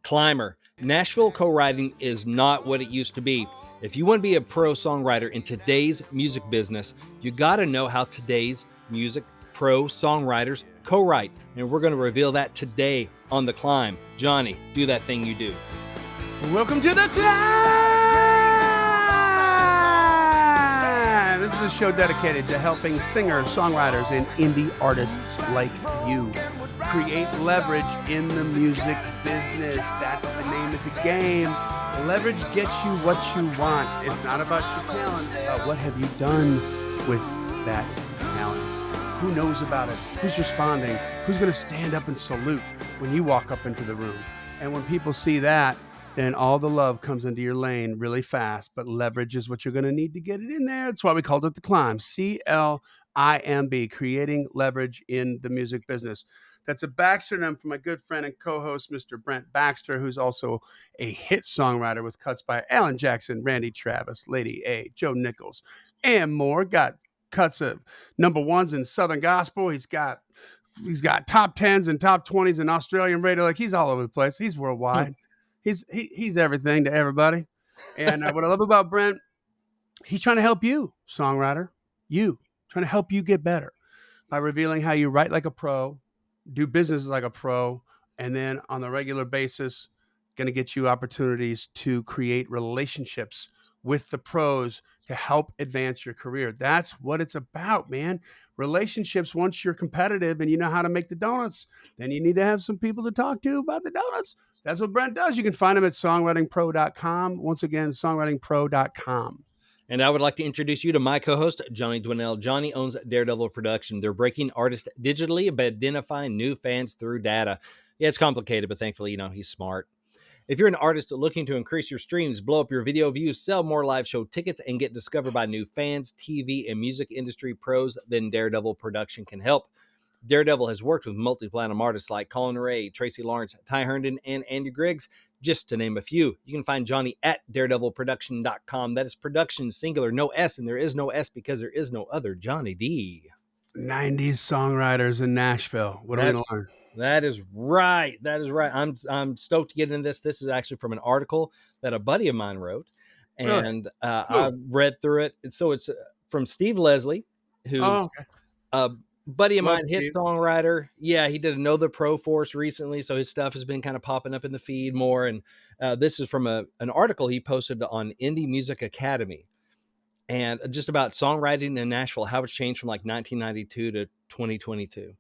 Climber. Nashville co-writing is not what it used to be. If you want to be a pro songwriter in today's music business, you got to know how today's music pro songwriters co-write. And we're going to reveal that today on The Climb. Johnny, do that thing you do. Welcome to The Climb! This is a show dedicated to helping singers, songwriters, and indie artists like you create leverage in the music business. That's the name of the game. Leverage gets you what you want. It's not about your talent. It's about what have you done with that talent. Who knows about it? Who's responding? Who's going to stand up and salute when you walk up into the room? And when people see that, then all the love comes into your lane really fast. But leverage is what you're going to need to get it in there. That's why we called it The Climb. C.L.I.M.B, creating leverage in the music business. That's a Baxter for my good friend and co-host, Mr. Brent Baxter, who's also a hit songwriter with cuts by Alan Jackson, Randy Travis, Lady A, Joe Nichols, and more. Got cuts of number ones in Southern Gospel. He's got top 10s and top 20s in Australian radio. Like, he's all over the place. He's worldwide. He's everything to everybody. And what I love about Brent, he's trying to help you, songwriter, trying to help you get better by revealing how you write like a pro, do business like a pro, and then on the regular basis, going to get you opportunities to create relationships with the pros to help advance your career. That's what it's about, man. Relationships. Once you're competitive and you know how to make the donuts, then you need to have some people to talk to about the donuts. That's what Brent does. You can find him at songwritingpro.com. Once again, songwritingpro.com. And I would like to introduce you to my co-host, Johnny Dwinell. Johnny owns Daredevil Production. They're breaking artists digitally by identifying new fans through data. Yeah, it's complicated, but thankfully, he's smart. If you're an artist looking to increase your streams, blow up your video views, sell more live show tickets, and get discovered by new fans, TV, and music industry pros, then Daredevil Production can help. Daredevil has worked with multi-platinum artists like Colin Ray, Tracy Lawrence, Ty Herndon, and Andy Griggs, just to name a few. You can find Johnny at daredevilproduction.com. That is production singular, no S, and there is no S because there is no other Johnny D. 90s songwriters in Nashville. What are we going to learn? That is right. I'm stoked to get into this. This is actually from an article that a buddy of mine wrote, and I read through it. So it's from Steve Leslie, who's a buddy of mine, hit songwriter. Yeah, he did a Know the Pro Force recently, so his stuff has been kind of popping up in the feed more. And this is from an article he posted on Indie Music Academy, and just about songwriting in Nashville, how it's changed from like 1992 to 2022.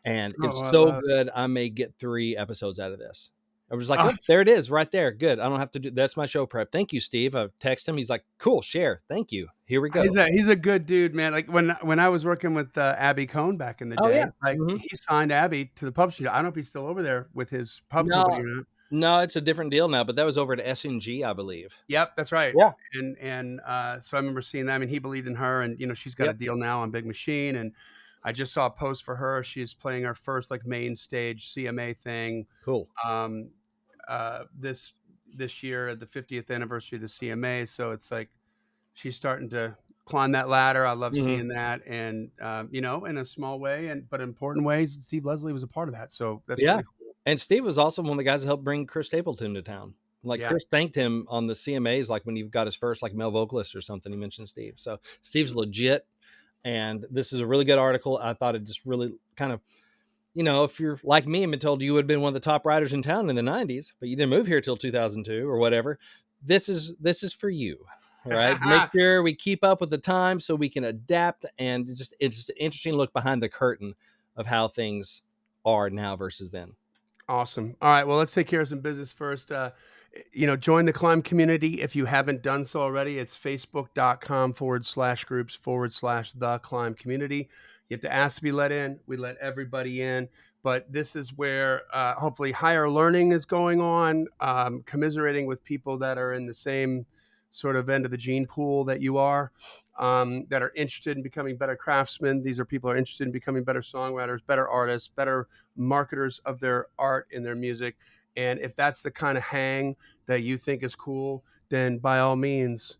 And it's so good, I may get 3 episodes out of this. I was like, oh, there it is, right there. Good. I don't have to do. That's my show prep. Thank you, Steve. I text him. He's like, cool, share. Thank you. Here we go. He's a good dude, man. Like when I was working with Abby Cohn back in the day, he signed Abby to the publishing. I don't know if he's still over there with his pub company or not. No, it's a different deal now, but that was over at SNG, I believe. Yep, that's right. Yeah. And so I remember seeing that. I mean, he believed in her, and she's got a deal now on Big Machine, and I just saw a post for her. She's playing her first main stage CMA thing. Cool. This year at the 50th anniversary of the CMA. So it's like she's starting to climb that ladder. I love seeing that. And, in a small way, but important ways, Steve Leslie was a part of that. So that's really cool. And Steve was also one of the guys that helped bring Chris Stapleton to town. Chris thanked him on the CMAs, like when he got his first male vocalist or something. He mentioned Steve. So Steve's legit. And this is a really good article. I thought it just really kind of, if you're like me and been told you would have been one of the top writers in town in the 90s, but you didn't move here till 2002 or whatever, this is for you, right? Make sure we keep up with the time so we can adapt. And it's just an interesting look behind the curtain of how things are now versus then. Awesome. All right. Well, let's take care of some business first. Join the Climb community. If you haven't done so already, it's facebook.com/groups/the Climb community. You have to ask to be let in. We let everybody in, but this is where hopefully higher learning is going on, commiserating with people that are in the same sort of end of the gene pool that you are, that are interested in becoming better craftsmen. These are people who are interested in becoming better songwriters, better artists, better marketers of their art and their music. And if that's the kind of hang that you think is cool, then by all means,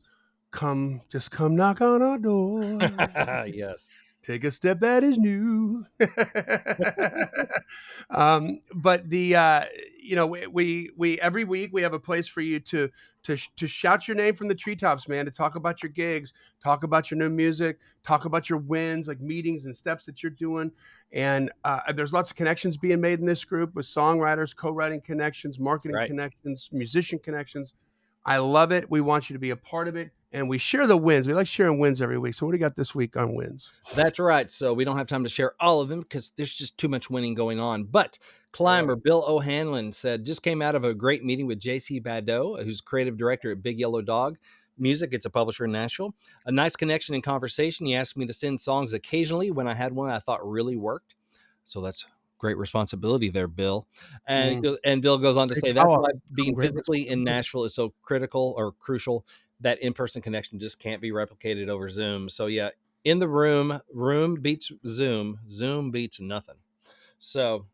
just come knock on our door. Yes. Take a step that is new. But you know, we every week we have a place for you to shout your name from the treetops, man, to talk about your gigs, talk about your new music, talk about your wins, like meetings and steps that you're doing. And there's lots of connections being made in this group with songwriters, co-writing connections, marketing Right. connections, musician connections. I love it. We want you to be a part of it, and we share the wins. We like sharing wins every week. So what do you got this week on wins? That's right. So we don't have time to share all of them because there's just too much winning going on. But Yeah. Climber Bill O'Hanlon said, just came out of a great meeting with JC Badeau, who's creative director at Big Yellow Dog Music. It's a publisher in Nashville. A nice connection and conversation. He asked me to send songs occasionally when I had one I thought really worked. So that's great responsibility there, Bill. Mm. And Bill goes on to Great say that's power. why being Great physically in responsibility. Nashville is so critical or crucial. That in-person connection just can't be replicated over Zoom. So yeah, in the room beats Zoom beats nothing. So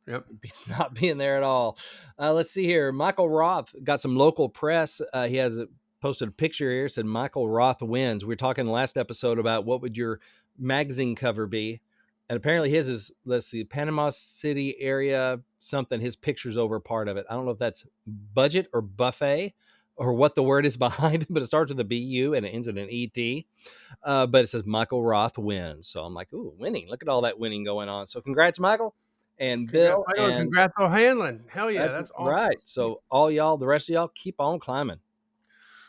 Yep. it beats not being there at all. Let's see here. Michael Roth got some local press. He has posted a picture here. Said Michael Roth wins. We were talking in the last episode about what would your magazine cover be, and apparently his is, let's see, Panama City area something. His picture's over part of it. I don't know if that's budget or buffet or what the word is behind it, but it starts with a BU and it ends in an ET. But it says Michael Roth wins. So I'm like, ooh, winning. Look at all that winning going on. So congrats, Michael and Congrats, Bill. Michael. And Congrats, O'Hanlon. Hell yeah, that's that's awesome. right. So all y'all, the rest of y'all, keep on climbing.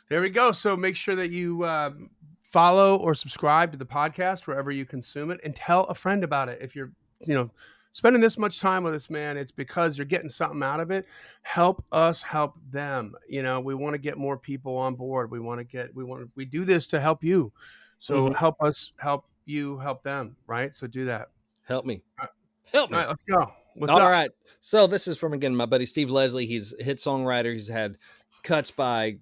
There we go. So make sure that you follow or subscribe to the podcast wherever you consume it, and tell a friend about it. If you're, you know, spending this much time with us, man, it's because you're getting something out of it. Help us help them. You know, we want to get more people on board. We do this to help you. So Mm-hmm. help us help you help them, right? So do that. Help me. All Help me. right, let's go. What's All up? right. So this is from, again, my buddy Steve Leslie. He's a hit songwriter. He's had cuts by,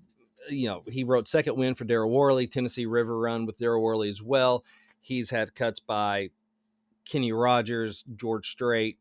he wrote Second Wind for Daryl Worley, Tennessee River Run with Daryl Worley as well. He's had cuts by Kenny Rogers, George Strait,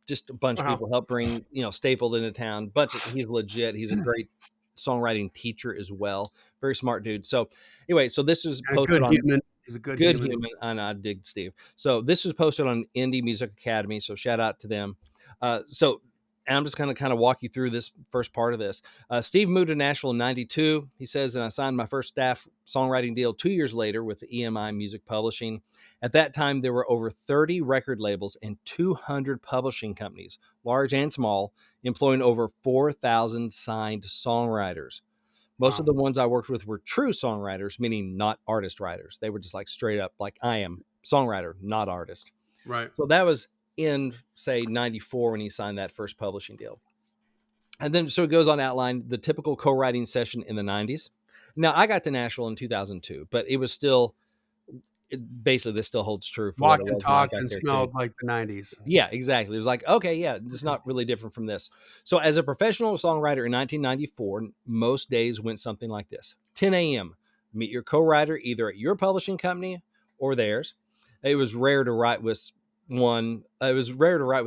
just a bunch of Wow. people help bring, Stapled into town. He's legit. He's a great songwriting teacher as well. Very smart dude. So anyway, so this is And a posted good on human. He's a good Good human. Human, and I dig Steve. So this was posted on Indie Music Academy. So shout out to them. And I'm just going to kind of walk you through this first part of this. Steve moved to Nashville in '92. He says, and I signed my first staff songwriting deal 2 years later with the EMI Music Publishing. At that time, there were over 30 record labels and 200 publishing companies, large and small, employing over 4,000 signed songwriters. Most Wow. of the ones I worked with were true songwriters, meaning not artist writers. They were just like straight up, like I am songwriter, not artist. Right. So that was in, say, '94 when he signed that first publishing deal. And then, so it goes on to outline the typical co-writing session in the '90s. Now, I got to Nashville in 2002, but it was still, basically, this still holds true for what it Walked and was when I talked got and there too. smelled like the 90s. Yeah, exactly. It was like, okay, yeah, it's not really different from this. So, as a professional songwriter in 1994, most days went something like this: 10 a.m., meet your co writer either at your publishing company or theirs. It was rare to write with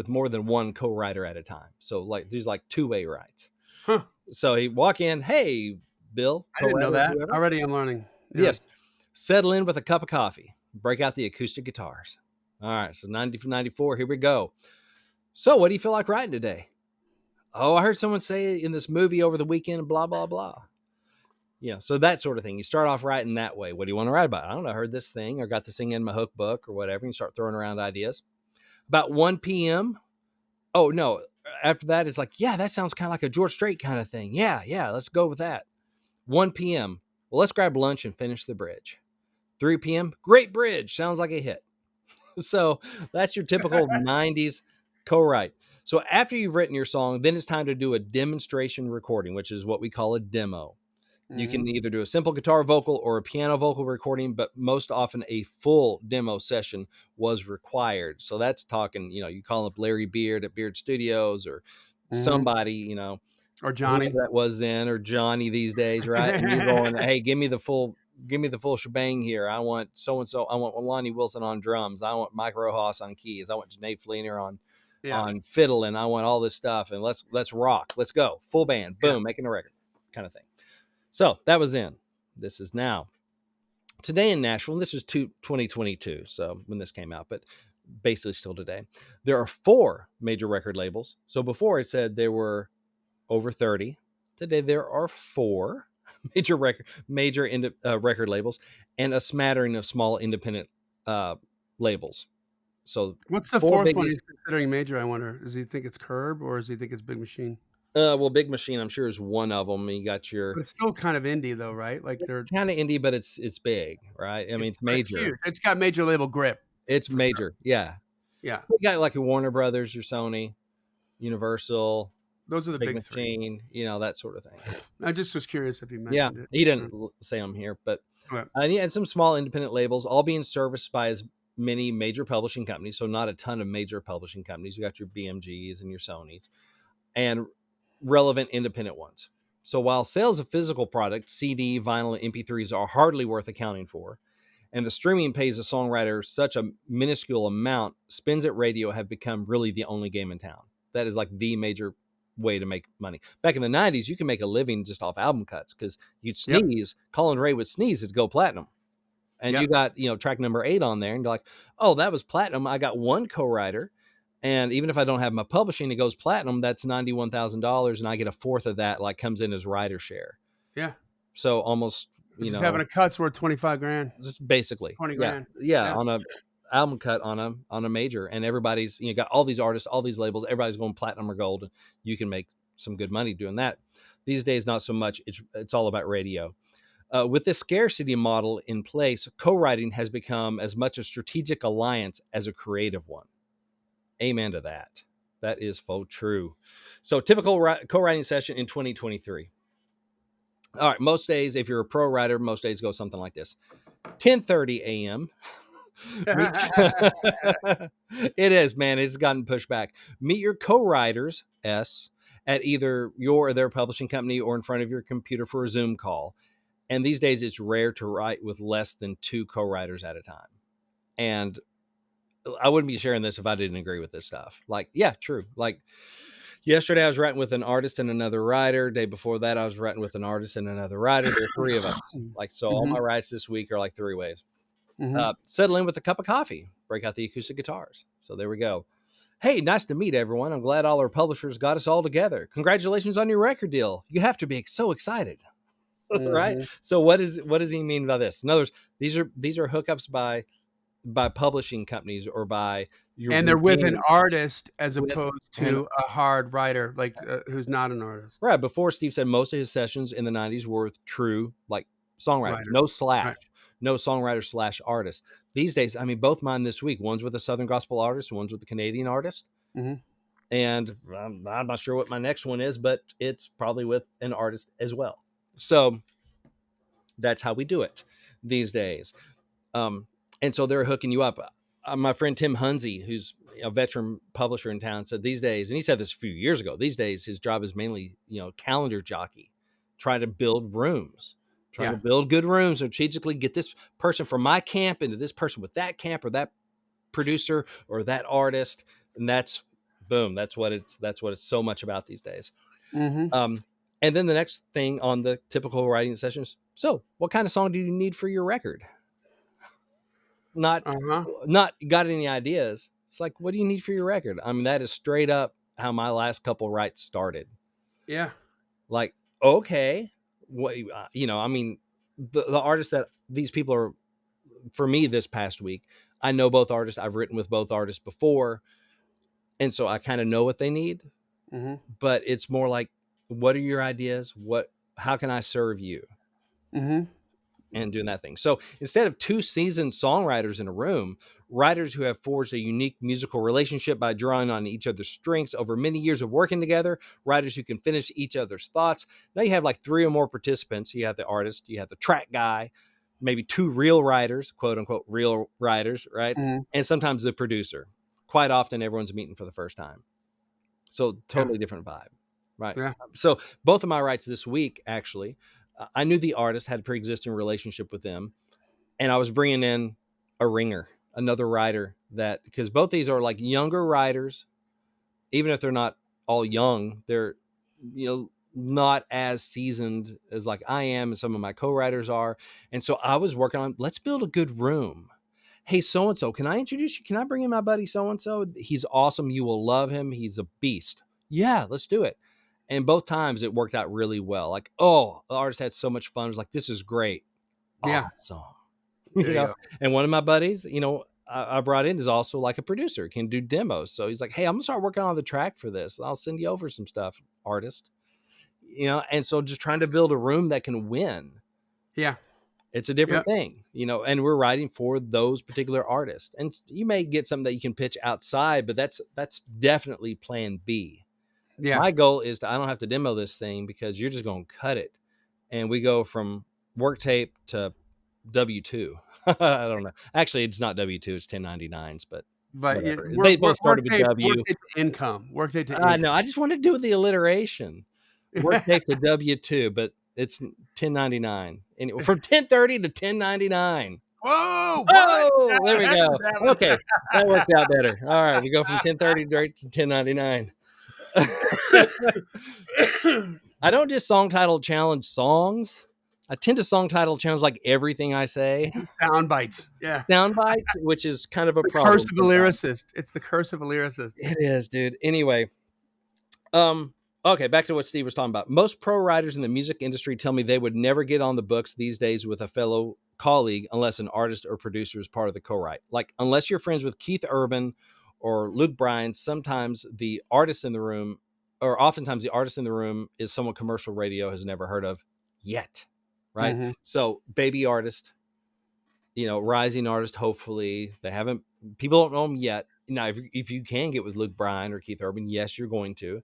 more than one co writer at a time. So, like, there's like two-way writes. Huh. So, he'd walk in, hey, Bill, I co didn't know writer, that. whoever. Already I'm learning. Yeah. Yes. Settle in with a cup of coffee, break out the acoustic guitars. All right. So, 94, here we go. So, what do you feel like writing today? Oh, I heard someone say in this movie over the weekend, blah, blah, blah. Yeah, so that sort of thing. You start off writing that way. What do you want to write about? I don't know. I heard this thing or got this thing in my hook book or whatever. And you start throwing around ideas. About 1 p.m. Oh, no. After that, it's like, yeah, that sounds kind of like a George Strait kind of thing. Yeah, let's go with that. 1 p.m. Well, let's grab lunch and finish the bridge. 3 p.m. Great bridge. Sounds like a hit. So that's your typical 90s co-write. So after you've written your song, then it's time to do a demonstration recording, which is what we call a demo. You can either do a simple guitar vocal or a piano vocal recording, but most often a full demo session was required. So that's talking, you call up Larry Beard at Beard Studios or somebody, Or whoever Johnny. that was then, or Johnny these days, right? And you're going, hey, give me the full shebang here. I want so and so. I want Lonnie Wilson on drums. I want Mike Rojas on keys. I want Janae Fleener on fiddle, and I want all this stuff. And let's rock. Let's go. Full band. Boom, making a record, kind of thing. So that was then. This is now. Today in Nashville, and this is 2022, so when this came out, but basically still today. There are 4 major record labels. So before it said there were over 30. Today there are 4 record labels and a smattering of small independent labels. So What's the 4 fourth one biggies. he's considering major, I wonder? Does he think it's C.L.I.M.B, or does he think it's Big Machine? Well, Big Machine, I'm sure, is one of them. You got But your it's still kind of indie though, right? Like, it's they're kind of indie, but it's big, right? I mean, it's but it's major. huge. It's got major label grip. It's For sure. major, yeah. Yeah. You got like your Warner Brothers, your Sony, Universal, Those are the Big big 3. Machine, that sort of thing. I just was curious if you Yeah, mentioned it. he didn't say them here, but Right. and yeah, and some small independent labels, all being serviced by as many major publishing companies. So not a ton of major publishing companies. You got your BMGs and your Sonys, and relevant independent ones. So while sales of physical products, CD, vinyl, and MP3s are hardly worth accounting for, and the streaming pays a songwriter such a minuscule amount, spins at radio have become really the only game in town. That is like the major way to make money. Back in the 90s, you can make a living just off album cuts because you'd Yep. sneeze, Colin Ray would sneeze, it'd go platinum. And you Yep. got, track number 8 on there, and you're like, oh, that was platinum. I got one co-writer. And even if I don't have my publishing, it goes platinum. That's $91,000, and I get a fourth of that, like comes in as writer share. Yeah. So almost, So just having a cut's worth 25 grand, just basically 20 yeah, grand. yeah, on a album cut on a major, and everybody's got all these artists, all these labels, everybody's going platinum or gold. You can make some good money doing that. These days, not so much. It's all about radio. With this scarcity model in place, co-writing has become as much a strategic alliance as a creative one. Amen to that. That is faux true. So typical co-writing session in 2023. All right, most days, if you're a pro writer, most days go something like this: 10:30 a.m. It is, man. It's gotten pushed back. Meet your co-writers, at either your or their publishing company or in front of your computer for a Zoom call. And these days, it's rare to write with less than 2 co-writers at a time. And I wouldn't be sharing this if I didn't agree with this stuff. Like, yeah, true. Like yesterday, I was writing with an artist and another writer. Day before that, I was writing with an artist and another writer. There are 3 of us. Like, so all my writes this week are like 3 ways. Settle in with a cup of coffee, break out the acoustic guitars. So there we go. Hey, nice to meet everyone. I'm glad all our publishers got us all together. Congratulations on your record deal. You have to be so excited. Right? So what does he mean by this? In other words, these are hookups by publishing companies or by your, and they're with an artist as opposed to a hard writer, like who's not an artist. Right. Before, Steve said most of his sessions in the 90s were with true like songwriters, no slash, Right. no songwriter / artist. These days, I mean, both mine this week, one's with a Southern gospel artist, one's with a Canadian artist. And I'm not sure what my next one is, but it's probably with an artist as well. So that's how we do it these days. And so they're hooking you up. My friend Tim Hunzy, who's a veteran publisher in town, said these days, and he said this a few years ago, these days his job is mainly, calendar jockey, trying to build rooms, trying to build good rooms, strategically get this person from my camp into this person with that camp or that producer or that artist. And that's boom. That's what it's so much about these days. And then the next thing on the typical writing sessions. So what kind of song do you need for your record? Not got any ideas. It's like, what do you need for your record? I mean, that is straight up how my last couple writes started. Yeah. Like, okay, what, I mean, the artists that these people are, for me this past week, I know both artists. I've written with both artists before. And so I kind of know what they need, but it's more like, what are your ideas? How can I serve you? And doing that thing. So instead of 2 seasoned songwriters in a room, writers who have forged a unique musical relationship by drawing on each other's strengths over many years of working together, writers who can finish each other's thoughts. Now you have like 3 or more participants. You have the artist, you have the track guy, maybe 2 real writers, quote unquote, real writers, right? And sometimes the producer. Quite often everyone's meeting for the first time. So totally different vibe, right? Yeah. So both of my writes this week, actually, I knew the artist, had a pre-existing relationship with them, and I was bringing in a ringer, another writer, that because both these are like younger writers, even if they're not all young, they're not as seasoned as like I am and some of my co-writers are. And so I was working on, let's build a good room. hey, so and so, can I introduce you? Can I bring in my buddy so and so? He's awesome. You will love him. He's a beast. Yeah, let's do it. And both times it worked out really well. Like, oh, the artist had so much fun. It was like, this is great. Yeah. Awesome. There you go. And one of my buddies, I brought in is also like a producer, can do demos. So he's like, hey, I'm gonna start working on the track for this. I'll send you over some stuff, artist. And so just trying to build a room that can win. Yeah. It's a different thing, and we're writing for those particular artists. And you may get something that you can pitch outside, but that's definitely plan B. Yeah. My goal is I don't have to demo this thing because you're just going to cut it. And we go from work tape to W-2. I don't know. Actually, it's not W-2, it's 1099s, but whatever. They both started with W. Work tape to income. Work tape to income. No, I just want to do the alliteration. Work tape to W-2, but it's 1099. Anyway, from 1030 to 1099. Whoa! Oh, there we go. Okay, that worked out better. All right, we go from 1030 to 1099. I don't just song title challenge songs. I tend to song title challenge like everything I say. Sound bites. Yeah. Sound bites, which is kind of a problem. Curse of a lyricist. It's the curse of a lyricist. It is, dude. Anyway. Okay, back to what Steve was talking about. Most pro writers in the music industry tell me they would never get on the books these days with a fellow colleague unless an artist or producer is part of the co-write. Like, unless you're friends with Keith Urban or Luke Bryan, oftentimes the artist in the room is someone commercial radio has never heard of yet, right? Mm-hmm. So, baby artist, rising artist, hopefully. People don't know them yet. Now, if you can get with Luke Bryan or Keith Urban, yes, you're going to.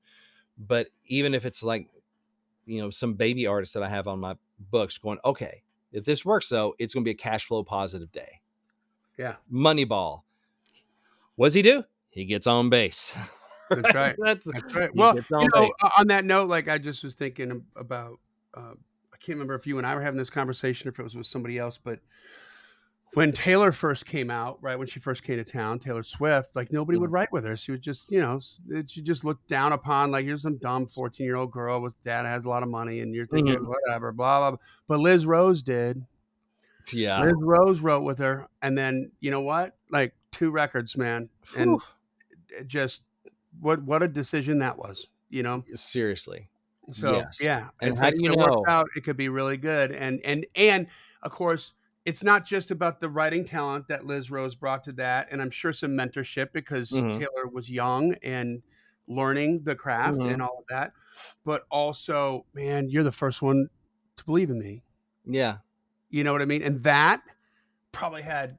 But even if it's like, some baby artists that I have on my books going, okay, if this works, though, it's going to be a cash flow positive day. Yeah. Moneyball. What does he do? He gets on base. That's right. That's right. Well, on that note, like I just was thinking about, I can't remember if you and I were having this conversation, if it was with somebody else, but when Taylor first came out, right, when she first came to town, Taylor Swift, like nobody would write with her. She would just, she just looked down upon, like, here's some dumb 14-year-old girl with dad has a lot of money, and you're thinking, whatever, blah, blah, blah. But Liz Rose did. Yeah. Liz Rose wrote with her. And then, you know what? Like 2 records, man. And just what a decision that was, Seriously. So, yes. Yeah. And how do you know? It could be really good. And of course, it's not just about the writing talent that Liz Rose brought to that. And I'm sure some mentorship because Taylor was young and learning the craft and all of that. But also, man, you're the first one to believe in me. Yeah. You know what I mean? And that probably had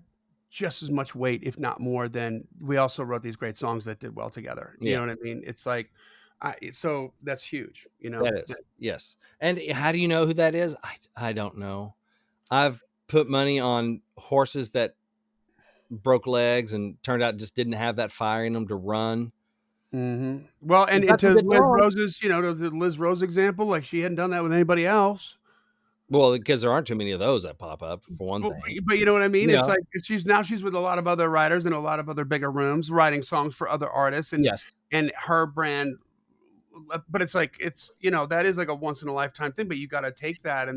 just as much weight, if not more, than we also wrote these great songs that did well together. You know what I mean? It's like, so that's huge, That is, yes. And how do you know who that is? I don't know. I've put money on horses that broke legs and turned out just didn't have that fire in them to run. Mm-hmm. Well, and to Liz Rose's, to the Liz Rose example, like she hadn't done that with anybody else. Well, because there aren't too many of those that pop up, for one thing. But you know what I mean? It's like she's with a lot of other writers in a lot of other bigger rooms, writing songs for other artists, and her brand. But it's like that is like a once in a lifetime thing. But you got to take that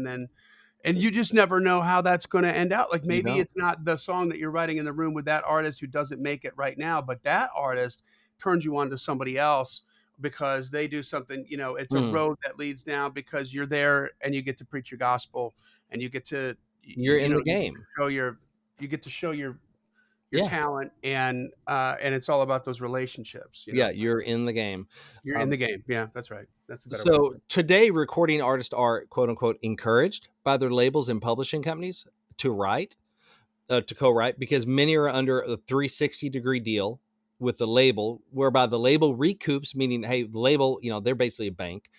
and you just never know how that's going to end out. Like maybe it's not the song that you're writing in the room with that artist who doesn't make it right now, but that artist turns you on to somebody else because they do something, it's a road that leads down because you're there and you get to preach your gospel and you get to, you're in the game. You get to show your talent and it's all about those relationships. Yeah. You're in the game. You're in the game. Yeah, that's right. That's a better so today recording artists are quote unquote encouraged by their labels and publishing companies to co-write because many are under a 360-degree deal with the label, whereby the label recoups, meaning, hey, the label, they're basically a bank,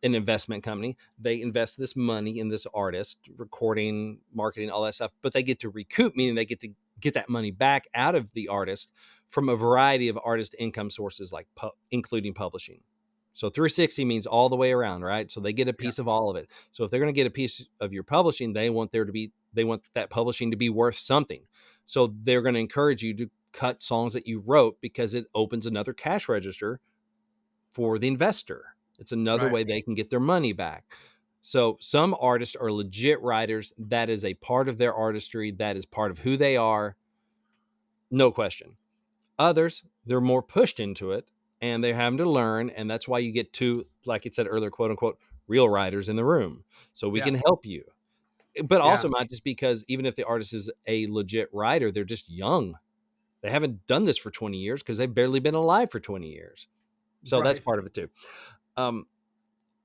an investment company. They invest this money in this artist, recording, marketing, all that stuff, but they get to recoup, meaning they get to get that money back out of the artist from a variety of artist income sources, like including publishing. So 360 means all the way around, right? So they get a piece of all of it. So if they're going to get a piece of your publishing, they want that publishing to be worth something. So they're going to encourage you to cut songs that you wrote because it opens another cash register for the investor. It's another way they can get their money back. So some artists are legit writers. That is a part of their artistry. That is part of who they are. no question. Others, they're more pushed into it and they're having to learn. And that's why you get two, like it said earlier, quote unquote, real writers in the room. So we Yeah. can help you. But Yeah. also not just because even if the artist is a legit writer, they're just young. They haven't done this for 20 years because they've barely been alive for 20 years. So that's Right. part of it too.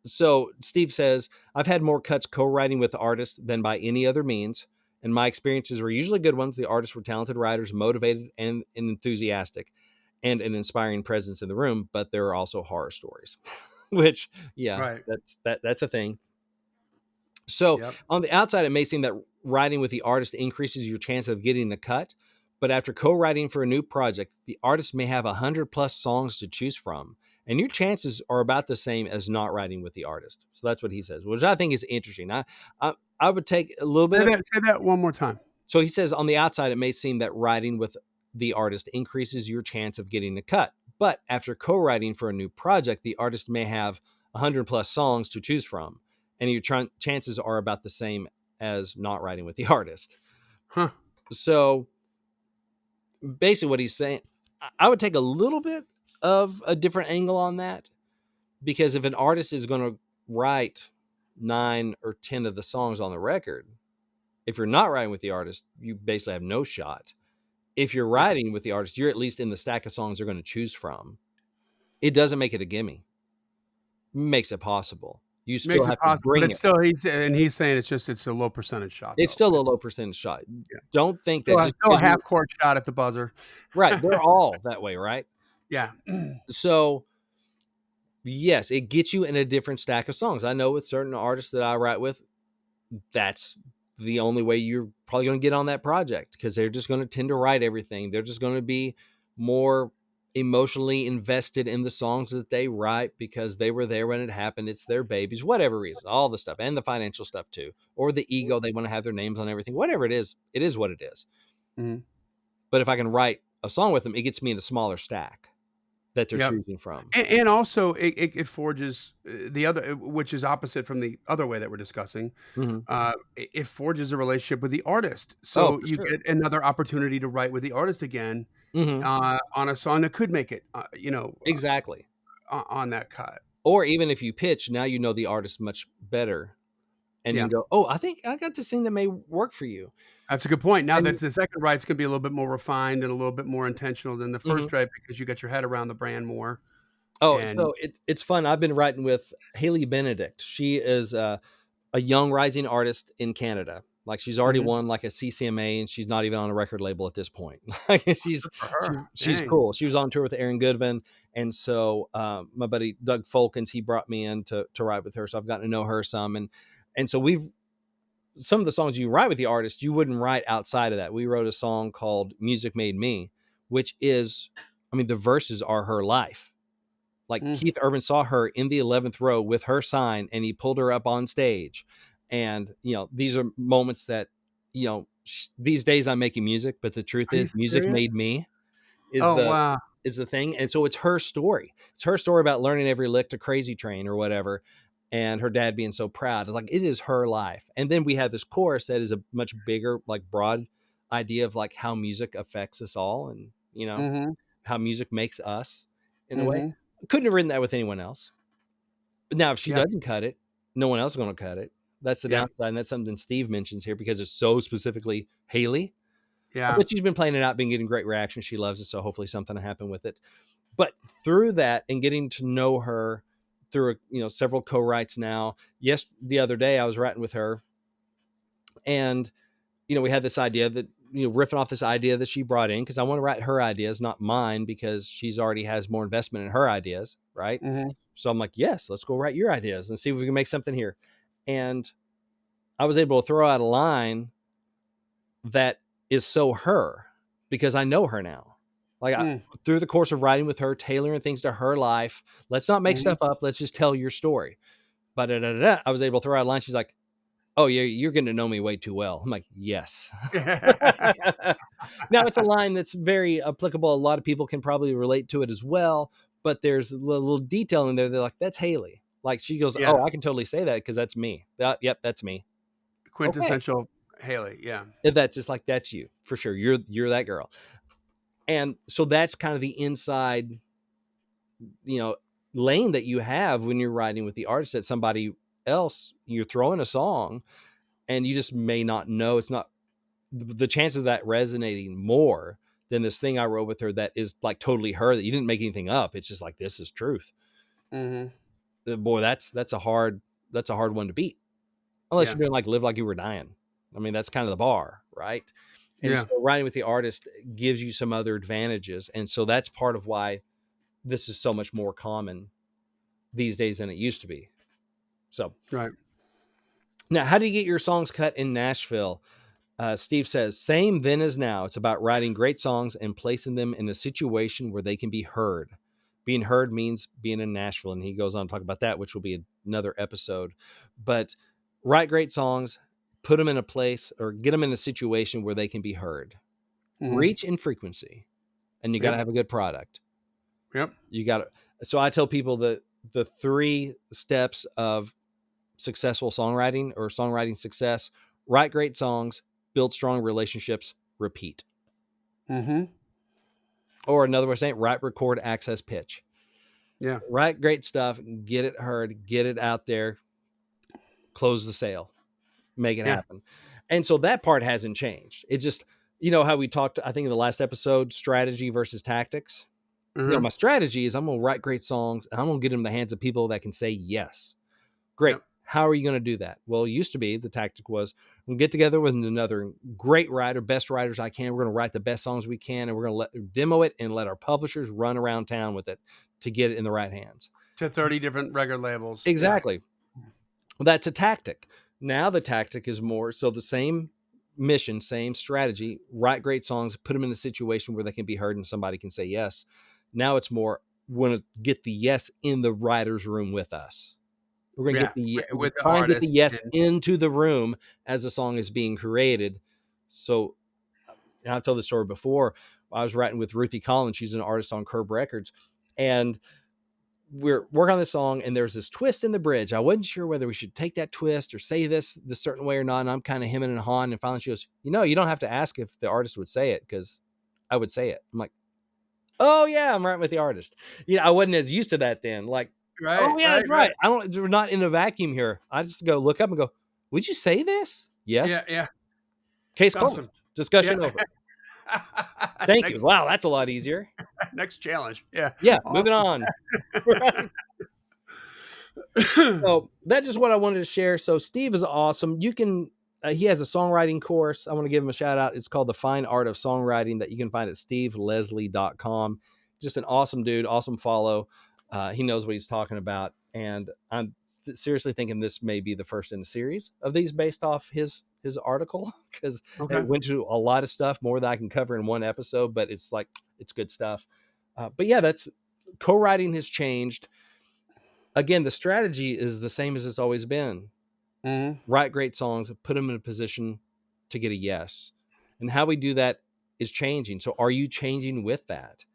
So Steve says, I've had more cuts co-writing with artists than by any other means. And my experiences were usually good ones. The artists were talented writers, motivated and enthusiastic, and an inspiring presence in the room. But there are also horror stories, which, yeah, Right. that's a thing. So Yep. on the outside, it may seem that writing with the artist increases your chance of getting a cut. But after co-writing for a new project, the artist may have 100+ songs to choose from, and your chances are about the same as not writing with the artist. So that's what he says, which I think is interesting. I would take a little bit of. Say that one more time. So he says on the outside, it may seem that writing with the artist increases your chance of getting a cut. But after co-writing for a new project, the artist may have 100+ songs to choose from, and your chances are about the same as not writing with the artist. Huh. So basically what he's saying, I would take a little bit of a different angle on that, because if an artist is going to write 9 or 10 of the songs on the record, if you're not writing with the artist, you basically have no shot. If you're Yeah. writing with the artist, you're at least in the stack of songs they're going to choose from. It doesn't make it a gimme. It makes it possible. You still Makes it have to possible, but bring it's it. still he's saying it's a low percentage shot It's though. still a low percentage shot. Yeah. Don't think that just Still a because you half court shot at the buzzer. right, they're all that way, right? Yeah. So yes, it gets you in a different stack of songs. I know with certain artists that I write with, that's the only way you're probably going to get on that project, because they're just going to tend to write everything. They're just going to be more emotionally invested in the songs that they write because they were there when it happened. It's their babies, whatever reason, all the stuff, and the financial stuff too, or the ego. They want to have their names on everything, whatever it is what it is. Mhm. But if I can write a song with them, it gets me in a smaller stack that they're Yep. choosing from. And also it forges the other, which is opposite from the other way that we're discussing. Mm-hmm. It forges a relationship with the artist. Oh, So for you sure. get another opportunity to write with the artist again Mm-hmm. on a song that could make it, Exactly. on that cut. Or even if you pitch, now you know the artist much better, and you Yeah. can go, "Oh, I think I got this thing that may work for you." That's a good point. Now that And the second write's gonna be a little bit more refined and a little bit more intentional than the mhm. first write because you get your head around the brand more. Oh, And so it's fun. I've been writing with Haley Benedict. She is a young rising artist in Canada. Like she's already Mhm. won like a CCMA, and she's not even on a record label at this point. Like she's Good for her. she's Dang. cool. She was on tour with Aaron Goodvin, and so my buddy Doug Folkens, he brought me in to write with her. So I've gotten to know her some, and so we've some of the songs you write with the artist, you wouldn't write outside of that. We wrote a song called Music Made Me, which is, I mean, the verses are her life. Like Mm. Keith Urban saw her in the 11th row with her sign and he pulled her up on stage. And, these are moments that, these days I'm making music, but the truth Are you is music serious? made me is Oh, the, wow. is the thing. And so it's her story. It's her story about learning every lick to Crazy Train or whatever. And her dad being so proud. It's like, it is her life. And then we have this chorus that is a much bigger, like broad idea of like how music affects us all, and, Mhm. how music makes us in a way. Mhm. Couldn't have written that with anyone else. But now if she Yeah. doesn't cut it, no one else is going to cut it. That's the Yeah. downside. And that's something Steve mentions here because it's so specifically Haley. Yeah. But she's been playing it out, been getting great reaction. She loves it. So hopefully something will happen with it. But through that and getting to know her through, several co-writes now. Yes, the other day I was writing with her, and, we had this idea that, riffing off this idea that she brought in, because I want to write her ideas, not mine, because she's already has more investment in her ideas. Right. Mhm. So I'm like, yes, let's go write your ideas and see if we can make something here. And I was able to throw out a line that is so her, because I know her now. Like Mm. through the course of writing with her, tailoring things to her life. Let's not make Mhm. stuff up. Let's just tell your story. But I was able to throw out a line. She's like, "Oh, yeah, you're getting to know me way too well." I'm like, "Yes." Now it's a line that's very applicable. A lot of people can probably relate to it as well. But there's a little detail in there. They're like, "That's Haley." Like she goes, Yeah. "Oh, I can totally say that because that's me." Yep, that's me. Okay. Quintessential Haley. Yeah. If that's just like, that's you for sure. You're that girl. And so that's kind of the inside, lane that you have when you're writing with the artist, that somebody else, you're throwing a song and you just may not know. It's not the chance of that resonating more than this thing I wrote with her that is like totally her, that you didn't make anything up. It's just like, this is truth. Boy, that's a hard one to beat, unless you're doing like Live Like You Were Dying. I mean, that's kind of the bar, right? And so writing with the artist gives you some other advantages. And so that's part of why this is so much more common these days than it used to be. So, right. Now, how do you get your songs cut in Nashville? Steve says, same then as now. It's about writing great songs and placing them in a situation where they can be heard. Being heard means being in Nashville. And he goes on to talk about that, which will be another episode. But write great songs, put them in a place, or get them in a situation where they can be heard. Reach in frequency, and you got to have a good product. Yep. You got to. So I tell people that the 3 steps of successful songwriting or songwriting success: write great songs, build strong relationships, repeat. Or another way of saying it, write, record, access, pitch. Yeah. Write great stuff, get it heard, get it out there, close the sale, make it happen. And so that part hasn't changed. It just, how we talked, I think in the last episode, strategy versus tactics. My strategy is I'm going to write great songs and I'm going to get them in the hands of people that can say yes. Great. Yep. How are you going to do that? Well, it used to be the tactic was we'll get together with another great writer, best writers I can. We're going to write the best songs we can, and we're going to demo it and let our publishers run around town with it to get it in the right hands. To 30 different record labels. Exactly. Yeah. That's a tactic. Now the tactic is more, so the same mission, same strategy, write great songs, put them in a situation where they can be heard and somebody can say yes. Now it's more, we want to get the yes in the writer's room with us. We're going to get the yes into the room as the song is being created. So I've told this story before. I was writing with Ruthie Collins. She's an artist on Curb Records. And we're working on this song, and there's this twist in the bridge. I wasn't sure whether we should take that twist or say this the certain way or not. And I'm kind of hemming and hawing. And finally she goes, you don't have to ask if the artist would say it, because I would say it. I'm like, oh yeah, I'm writing with the artist. I wasn't as used to that then. Like, right, oh yeah, right. We're not in a vacuum here. I just go look up and go, would you say this? Yes. Yeah. Case closed. Discussion over. Thank you. Wow, that's a lot easier. Next challenge. Yeah. Awesome. Moving on. So that's just what I wanted to share. So Steve is awesome. You can. He has a songwriting course. I want to give him a shout out. It's called The Fine Art of Songwriting, that you can find at steveleslie.com. Just an awesome dude. Awesome follow. He knows what he's talking about. And I'm seriously thinking this may be the first in a series of these based off his article, because it went to a lot of stuff, more than I can cover in one episode, but it's good stuff. But yeah, that's co-writing has changed. Again, the strategy is the same as it's always been. Write great songs, put them in a position to get a yes. And how we do that is changing. So are you changing with that?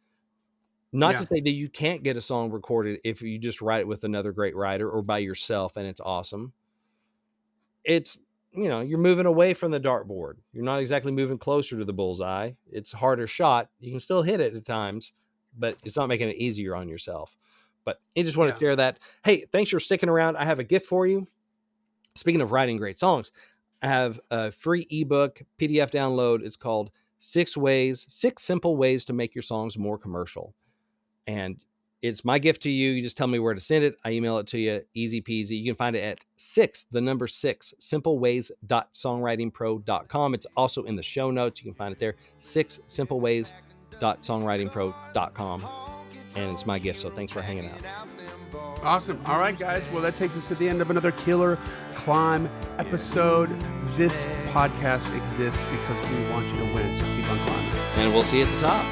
Not to say that you can't get a song recorded if you just write it with another great writer or by yourself and it's awesome. It's, you're moving away from the dartboard. You're not exactly moving closer to the bullseye. It's a harder shot. You can still hit it at times, but it's not making it easier on yourself. But I just want to share that. Hey, thanks for sticking around. I have a gift for you. Speaking of writing great songs, I have a free ebook PDF download. It's called 6 Simple Ways to Make Your Songs More Commercial. And it's my gift to you. You just tell me where to send it. I email it to you. Easy peasy. You can find it at 6 simpleways.songwritingpro.com. It's also in the show notes. You can find it there. 6 simpleways.songwritingpro.com. And it's my gift. So thanks for hanging out. Awesome. All right, guys. Well, that takes us to the end of another Killer Climb episode. This podcast exists because we want you to win. So keep on climbing. And we'll see you at the top.